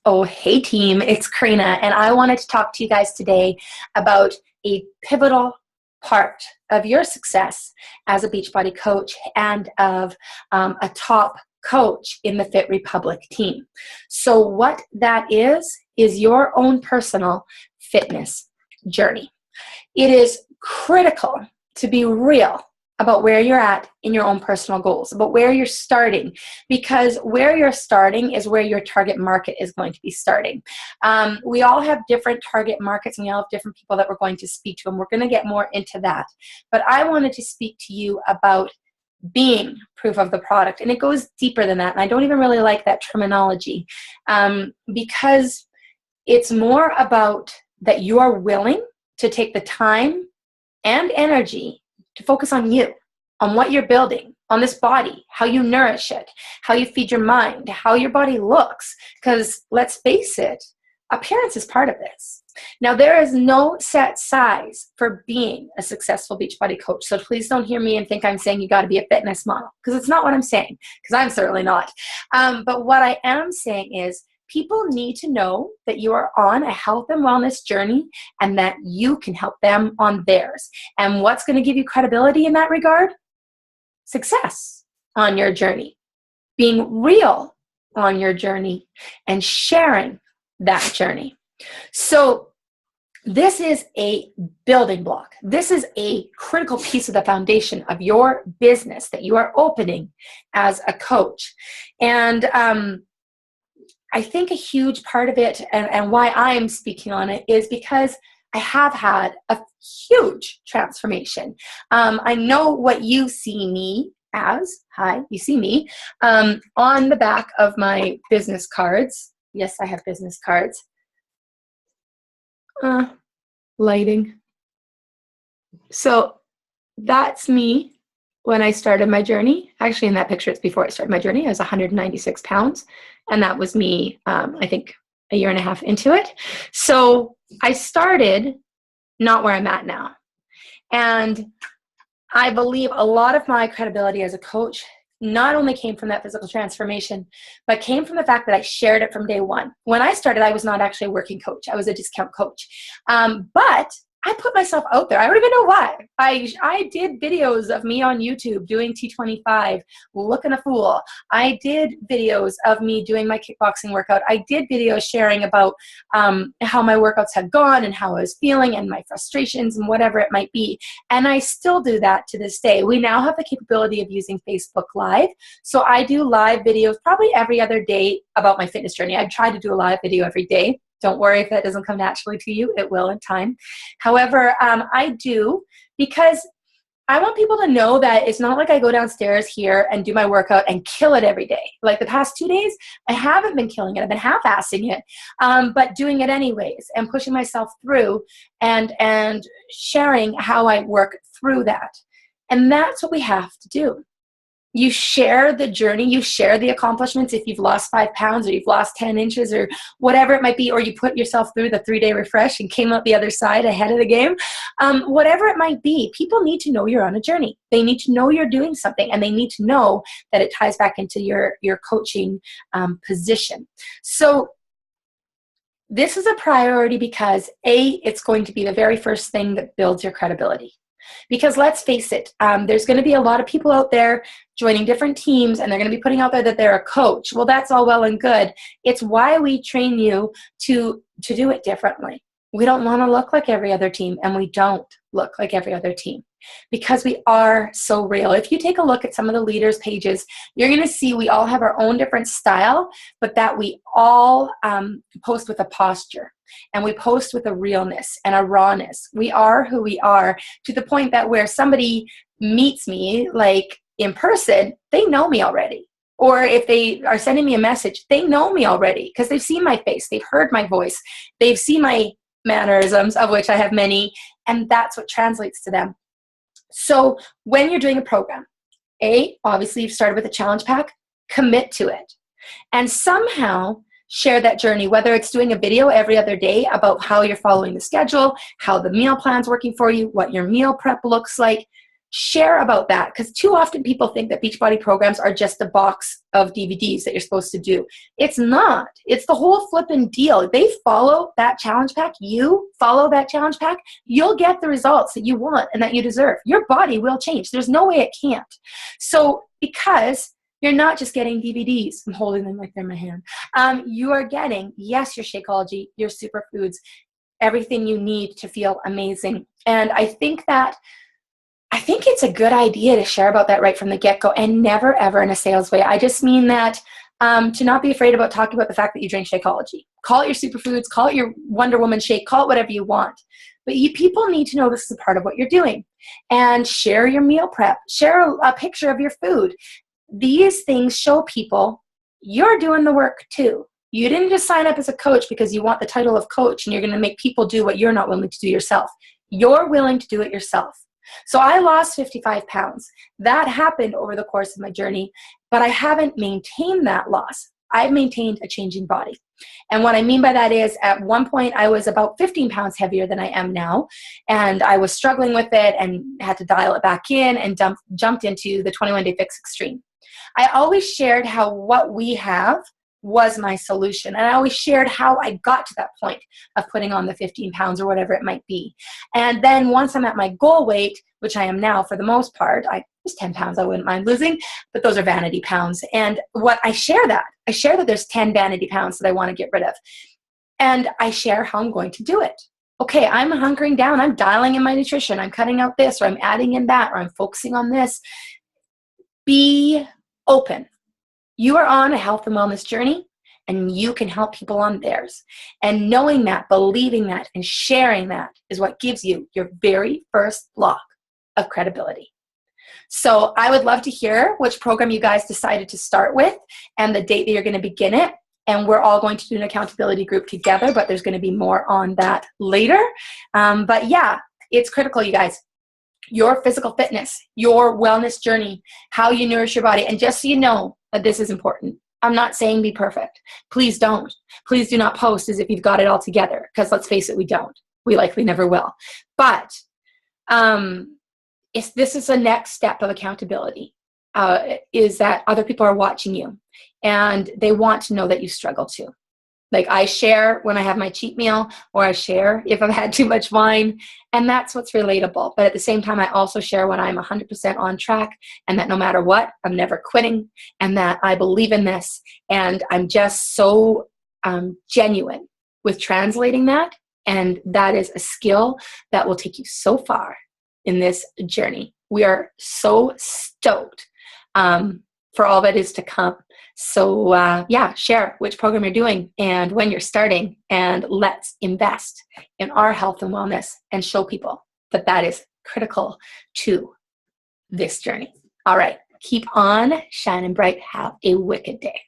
Oh, hey team, it's Karina, and I wanted to talk to you guys today about a pivotal part of your success as a Beachbody coach and of a top coach in the Fit Republic team. So what that is your own personal fitness journey. It is critical to be real about where you're at in your own personal goals, about where you're starting, because where you're starting is where your target market is going to be starting. We all have different target markets and we all have different people that we're going to speak to, and we're going to get more into that. But I wanted to speak to you about being proof of the product, and it goes deeper than that, and I don't even really like that terminology because it's more about that you are willing to take the time and energy to focus on you, on what you're building, on this body, how you nourish it, how you feed your mind, how your body looks. Because let's face it, appearance is part of this. Now, there is no set size for being a successful Beachbody coach. So please don't hear me and think I'm saying you got to be a fitness model, because it's not what I'm saying, because I'm certainly not. But what I am saying is, people need to know that you are on a health and wellness journey and that you can help them on theirs. And what's going to give you credibility in that regard? Success on your journey, being real on your journey, and sharing that journey. So this is a building block. This is a critical piece of the foundation of your business that you are opening as a coach. And I think a huge part of it, and why I'm speaking on it, is because I have had a huge transformation. I know what you see me as. Hi, you see me on the back of my business cards. Yes, I have business cards. Lighting. So that's me when I started my journey. Actually, in that picture, it's before I started my journey. I was 196 pounds. And that was me, I think, a year and a half into it. So I started not where I'm at now. And I believe a lot of my credibility as a coach not only came from that physical transformation, but came from the fact that I shared it from day one. When I started, I was not actually a working coach. I was a discount coach. But I put myself out there. I don't even know why. I did videos of me on YouTube doing T25, looking a fool. I did videos of me doing my kickboxing workout. I did videos sharing about how my workouts had gone and how I was feeling and my frustrations and whatever it might be. And I still do that to this day. We now have the capability of using Facebook Live. So I do live videos probably every other day about my fitness journey. I try to do a live video every day. Don't worry if that doesn't come naturally to you. It will in time. However, I do, because I want people to know that it's not like I go downstairs here and do my workout and kill it every day. Like the past 2 days, I haven't been killing it. I've been half-assing it, but doing it anyways and pushing myself through and sharing how I work through that. And that's what we have to do. You share the journey, you share the accomplishments. If you've lost 5 pounds or you've lost 10 inches or whatever it might be, or you put yourself through the 3-day refresh and came out the other side ahead of the game, whatever it might be, people need to know you're on a journey. They need to know you're doing something, and they need to know that it ties back into your coaching position. So this is a priority because A, it's going to be the very first thing that builds your credibility. Because let's face it, there's going to be a lot of people out there joining different teams, and they're going to be putting out there that they're a coach. Well, that's all well and good. It's why we train you to do it differently. We don't want to look like every other team, and we don't look like every other team because we are so real. If you take a look at some of the leaders' pages, you're going to see we all have our own different style, but that we all post with a posture. And we post with a realness and a rawness. We are who we are, to the point that where somebody meets me, like in person, they know me already. Or if they are sending me a message, they know me already because they've seen my face, they've heard my voice, they've seen my mannerisms, of which I have many, and that's what translates to them. So when you're doing a program, obviously you've started with a challenge pack, commit to it. And somehow share that journey, whether it's doing a video every other day about how you're following the schedule, how the meal plan's working for you, what your meal prep looks like. share about that, because too often people think that Beachbody programs are just a box of DVDs that you're supposed to do. It's not. It's the whole flipping deal. They follow that challenge pack. You follow that challenge pack, you'll get the results that you want and that you deserve. Your body will change. There's no way it can't. So because you're not just getting DVDs, I'm holding them like they're in my hand. You are getting, yes, your Shakeology, your superfoods, everything you need to feel amazing. And I think it's a good idea to share about that right from the get-go, and never, ever in a sales way. I just mean that to not be afraid about talking about the fact that you drink Shakeology. Call it your superfoods, call it your Wonder Woman shake, call it whatever you want. But people need to know this is a part of what you're doing. And share your meal prep. Share a picture of your food. These things show people you're doing the work too. You didn't just sign up as a coach because you want the title of coach and you're going to make people do what you're not willing to do yourself. You're willing to do it yourself. So I lost 55 pounds. That happened over the course of my journey, but I haven't maintained that loss. I've maintained a changing body. And what I mean by that is at one point I was about 15 pounds heavier than I am now, and I was struggling with it and had to dial it back in and jumped into the 21-Day Fix Extreme. I always shared how what we have was my solution. And I always shared how I got to that point of putting on the 15 pounds or whatever it might be. And then once I'm at my goal weight, which I am now for the most part, there's 10 pounds I wouldn't mind losing, but those are vanity pounds. And I share that there's 10 vanity pounds that I want to get rid of. And I share how I'm going to do it. Okay, I'm hunkering down, I'm dialing in my nutrition, I'm cutting out this, or I'm adding in that, or I'm focusing on this. Be open. You are on a health and wellness journey, and you can help people on theirs. And knowing that, believing that, and sharing that is what gives you your very first block of credibility. So I would love to hear which program you guys decided to start with and the date that you're going to begin it. And we're all going to do an accountability group together, but there's going to be more on that later. But yeah, it's critical, you guys. Your physical fitness, your wellness journey, how you nourish your body. And just so you know that this is important, I'm not saying be perfect. Please don't. Please do not post as if you've got it all together, because let's face it, we don't. We likely never will. But this is the next step of accountability, is that other people are watching you and they want to know that you struggle too. Like I share when I have my cheat meal, or I share if I've had too much wine, and that's what's relatable. But at the same time, I also share when I'm 100% on track, and that no matter what, I'm never quitting, and that I believe in this. And I'm just so genuine with translating that. And that is a skill that will take you so far in this journey. We are so stoked for all that is to come. So yeah, share which program you're doing and when you're starting, and let's invest in our health and wellness and show people that that is critical to this journey. All right, keep on shining bright. Have a wicked day.